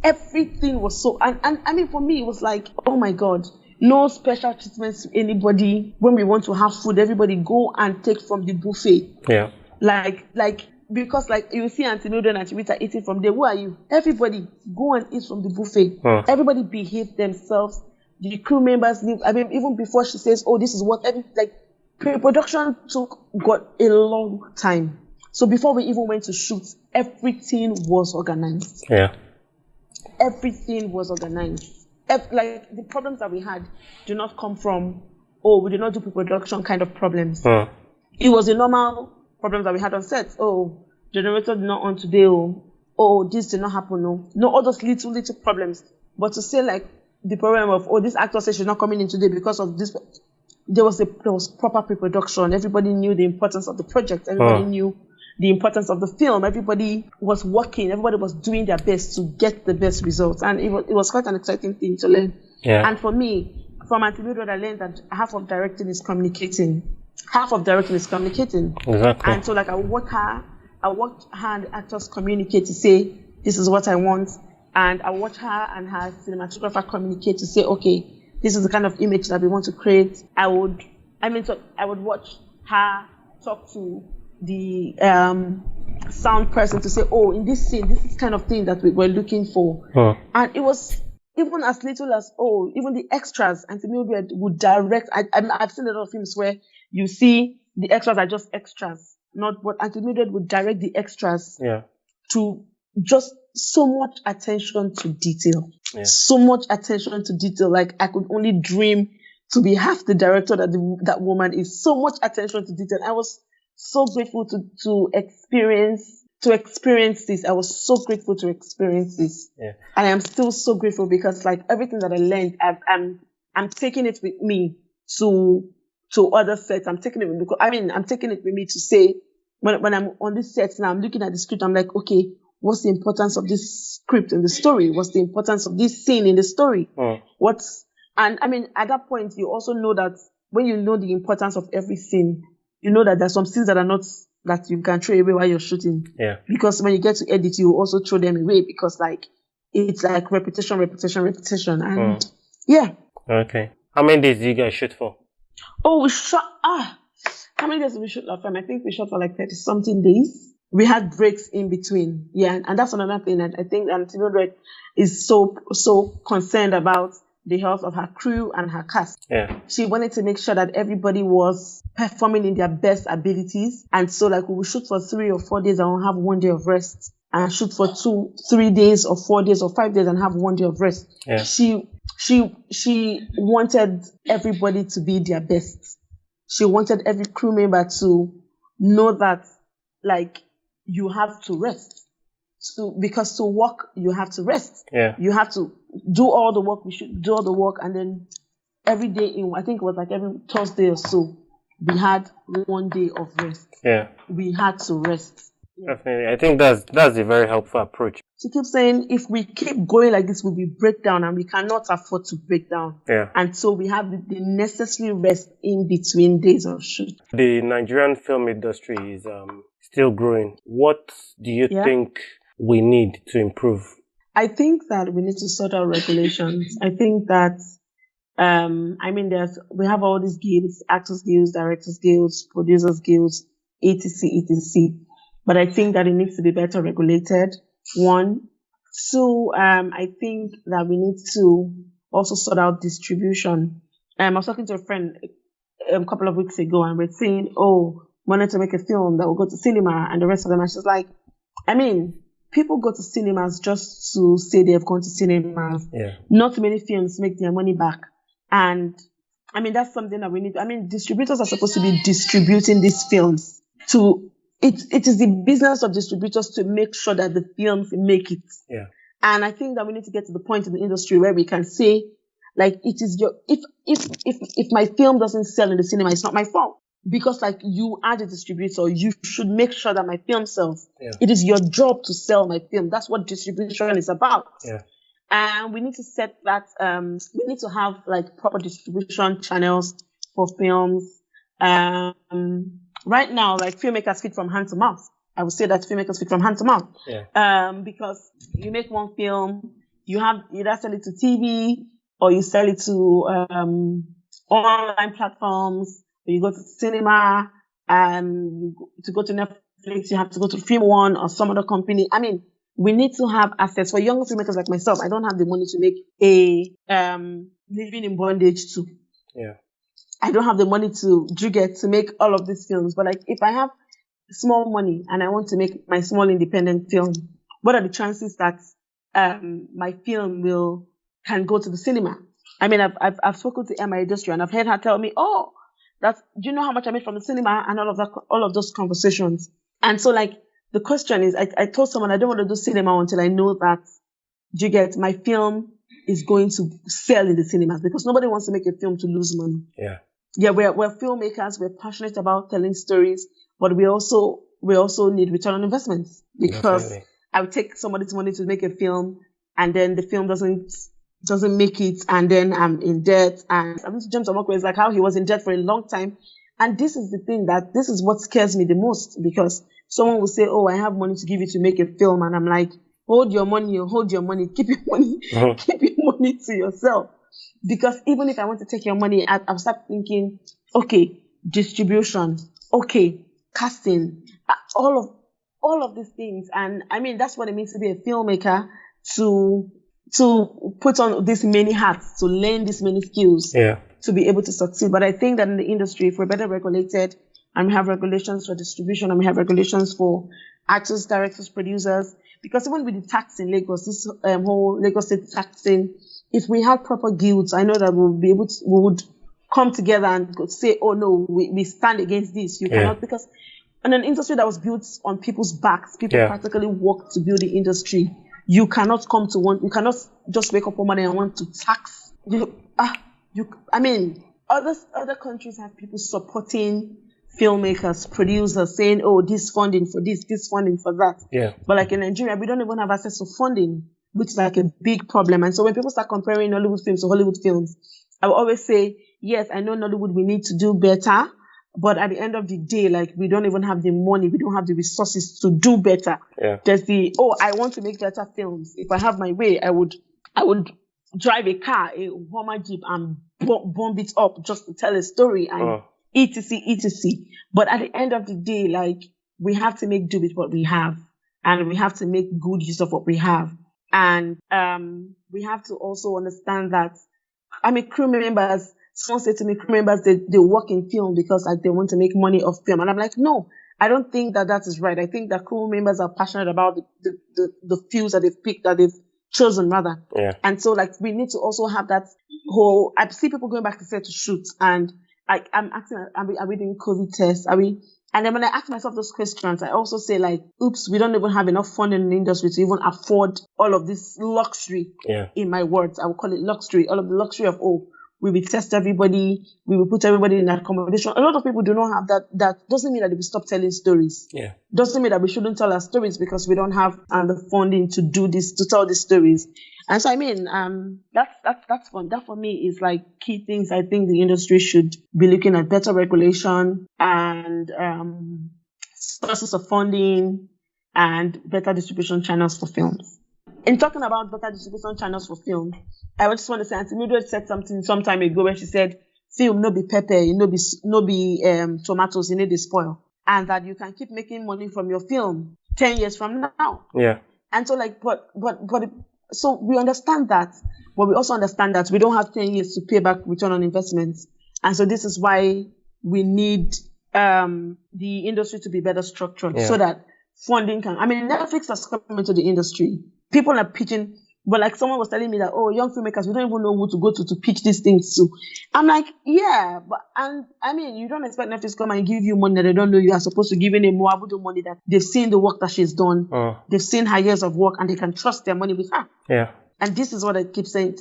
everything was so, and for me it was like, oh my God. No special treatments to anybody. When we want to have food, everybody go and take from the buffet. Yeah. Because you see Auntie Mildred and Auntie Rita eating from there. Who are you? Everybody go and eat from the buffet. Everybody behave themselves. The crew members live. Even before she says, "Oh, this is what," pre-production got a long time. So before we even went to shoot, everything was organized. Yeah. Everything was organized. The problems that we had do not come from, we did not do pre-production kind of problems. It was the normal problems that we had on set. Generator did not on today. This did not happen. No, all those little problems. But to say like the problem of, this actor says she's not coming in today because of this, there was proper pre-production. Everybody knew the importance of the project. Everybody knew the importance of the film. Everybody was working. Everybody was doing their best to get the best results. And it was quite an exciting thing to learn. Yeah. And for me, from Auntie Mildred, I learned that half of directing is communicating. Exactly. And so I watched her and the actors communicate to say, this is what I want. And I watched her and her cinematographer communicate to say, okay, this is the kind of image that we want to create. I would watch her talk to the sound person to say, oh, in this scene, this is kind of thing that we were looking for. And it was even as little as, oh, even the extras, Auntie Mildred would direct. I've seen a lot of films where you see the extras are just extras, not what Auntie Mildred would direct the extras to just so much attention to detail. So much attention to detail. Like I could only dream to be half the director that woman is. So much attention to detail. I was so grateful to experience this. I was so grateful to experience this. And I am still so grateful because like everything that I learned, I'm taking it with me to other sets. I'm taking it with me to say when I'm on this set now, I'm looking at the script, I'm like, okay, what's the importance of this script in the story? What's the importance of this scene in the story? And I mean, at that point, you also know that when you know the importance of every scene, you know that there's some scenes that you can throw away while you're shooting. Because when you get to edit, you also throw them away because like it's like repetition. And Okay. How many days did you guys shoot for? Oh, we shot. How many days did we shoot last time? I think we shot for like 30-something days. We had breaks in between. And that's another thing that I think Auntie Mildred is so concerned about the health of her crew and her cast. She wanted to make sure that everybody was performing in their best abilities. And so like we would shoot for 3 or 4 days and we'll have 1 day of rest. And shoot for 2, 3 days or 4 days or 5 days and have 1 day of rest. She wanted everybody to be their best. She wanted every crew member to know that like you have to rest. Because to work, you have to rest. You have to do all the work. We should do all the work. And then every day, I think it was like every Thursday or so, we had 1 day of rest. We had to rest. Definitely. I think that's a very helpful approach. She keeps saying, if we keep going like this, we will break down and we cannot afford to break down. And so we have the necessary rest in between days of shoot. The Nigerian film industry is still growing. What do you think we need to improve? I think that we need to sort out regulations. I think that, we have all these guilds, actors guilds, directors guilds, producers guilds, etc. But I think that it needs to be better regulated. 1. 2, I think that we need to also sort out distribution. I was talking to a friend a couple of weeks ago and we're saying, wanted to make a film that will go to cinema and the rest of them. And she's like, people go to cinemas just to say they've gone to cinemas. Not many films make their money back. And that's something that we need. Distributors are supposed to be distributing these films it is the business of distributors to make sure that the films make it. And I think that we need to get to the point in the industry where we can say, like, it is if my film doesn't sell in the cinema, it's not my fault. Because like you are the distributor, you should make sure that my film sells. It is your job to sell my film. That's what distribution is about. And we need to set that, we need to have like proper distribution channels for films. Right now, like filmmakers feed from hand to mouth. I would say that filmmakers feed from hand to mouth. Because you make one film, you either sell it to TV or you sell it to online platforms, or you go to cinema, and to go to Netflix, you have to go to Film One or some other company. We need to have access. For young filmmakers like myself, I don't have the money to make a Living in Bondage too. I don't have the money to make all of these films. But like, if I have small money and I want to make my small independent film, what are the chances that my film can go to the cinema? I've spoken to Emma Industry and I've heard her tell me, do you know how much I made from the cinema and all of those conversations? And so like the question is, I told someone I don't want to do cinema until I know that my film is going to sell in the cinemas, because nobody wants to make a film to lose money. We're filmmakers. We're passionate about telling stories, but we also need return on investments, because I would take somebody's money to make a film and then the film doesn't make it, and then I'm in debt. And James Omokwe is like how he was in debt for a long time. And this is the thing, that this is what scares me the most, because someone will say, I have money to give you to make a film. And I'm like, hold your money, keep your money, keep your money to yourself. Because even if I want to take your money, I'll start thinking, okay, distribution, okay, casting, all all of these things. And I mean, that's what it means to be a filmmaker, to put on these many hats, to learn these many skills, to be able to succeed. But I think that in the industry, if we're better regulated, and we have regulations for distribution, and we have regulations for actors, directors, producers, because even with the tax in Lagos, this whole Lagos State taxing, if we had proper guilds, I know that we would come together and say, oh no, we stand against this. You cannot, because in an industry that was built on people's backs, people practically worked to build the industry. You cannot you cannot just wake up one morning and want to tax. I mean, other countries have people supporting filmmakers, producers, saying, oh, this funding for this funding for that. Yeah. But like in Nigeria, we don't even have access to funding, which is like a big problem. And so when people start comparing Nollywood films to Hollywood films, I will always say, yes, I know Nollywood, we need to do better. But at the end of the day, like, we don't even have the money, we don't have the resources to do better. Yeah. There's I want to make better films. If I have my way, I would drive a car, a Hummer Jeep, and bomb it up just to tell a story and etc. But at the end of the day, like, we have to make do with what we have, and we have to make good use of what we have. And we have to also understand that, I mean, crew members, someone said to me, crew members, they work in film because like they want to make money off film. And I'm like, no, I don't think that is right. I think that crew members are passionate about the fields that they've picked, that they've chosen rather. Yeah. And so like we need to also have that whole, I see people going back to set to shoot, and I'm asking, are we doing COVID tests? And then when I ask myself those questions, I also say like, oops, we don't even have enough funding in the industry to even afford all of this luxury. Yeah. In my words, I will call it luxury, all of the luxury of, we will test everybody, we will put everybody in accommodation. A lot of people do not have that. That doesn't mean that we stop telling stories. Yeah. Doesn't mean that we shouldn't tell our stories because we don't have the funding to do this, to tell these stories. And so, I mean, that's fun. That for me is like key things. I think the industry should be looking at better regulation and sources of funding and better distribution channels for films. In talking about better distribution channels for film, I just want to say, Auntie Mildred said something some time ago when she said, film no be pepper, no be tomatoes, you need to spoil. And that you can keep making money from your film 10 years from now. Yeah. And so like, so we understand that, but we also understand that we don't have 10 years to pay back return on investments. And so this is why we need the industry to be better structured so that funding can, I mean, Netflix has come into the industry. People are pitching, but like someone was telling me that, young filmmakers, we don't even know who to go to pitch these things to. I'm like, yeah, and I mean, you don't expect Netflix to come and give you money that they don't know you are supposed to give in a Moabudu money that they've seen the work that she's done. They've seen her years of work and they can trust their money with her. Yeah. And this is what I keep saying.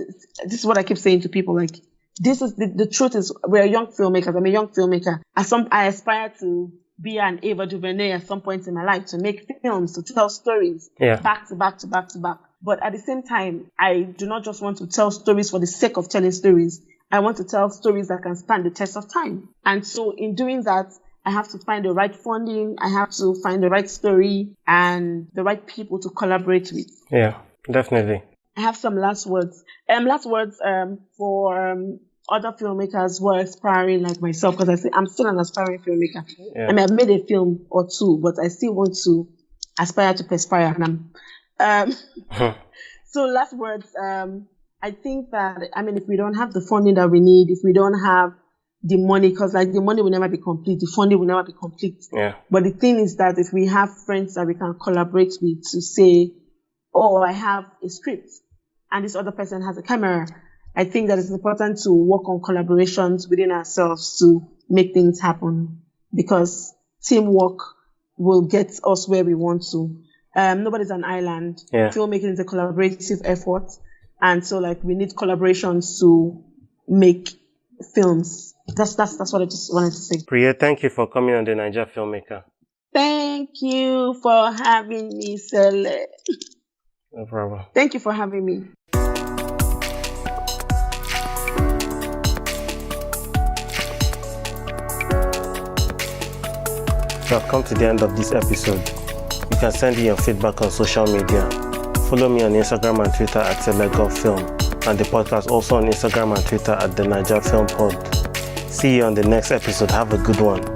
This is what I keep saying to people. Like, this is the truth is we're young filmmakers. I'm a young filmmaker. I aspire to be an Ava DuVernay at some point in my life, to make films, to tell stories back to back to back to back. But at the same time, I do not just want to tell stories for the sake of telling stories. I want to tell stories that can stand the test of time. And so in doing that, I have to find the right funding. I have to find the right story and the right people to collaborate with. Yeah, definitely. I have some last words. For other filmmakers who are aspiring like myself, because I say I'm still an aspiring filmmaker. Yeah. I mean, I've made a film or two, but I still want to aspire to perspire. And so last words, I think that, I mean, if we don't have the funding that we need, if we don't have the money, because like the money will never be complete, the funding will never be complete. Yeah. But the thing is that if we have friends that we can collaborate with to say, I have a script and this other person has a camera, I think that it's important to work on collaborations within ourselves to make things happen, because teamwork will get us where we want to. Nobody's an island. Yeah. Filmmaking is a collaborative effort. And so like we need collaborations to make films. That's what I just wanted to say. Priye, thank you for coming on the Naija Filmmaker. Thank you for having me, Sele. No problem. Thank you for having me. We have come to the end of this episode. You can send in your feedback on social media. Follow me on Instagram and Twitter at @SeleGolfFilm, and the podcast also on Instagram and Twitter at the Naija Film Pod. See you on the next episode. Have a good one.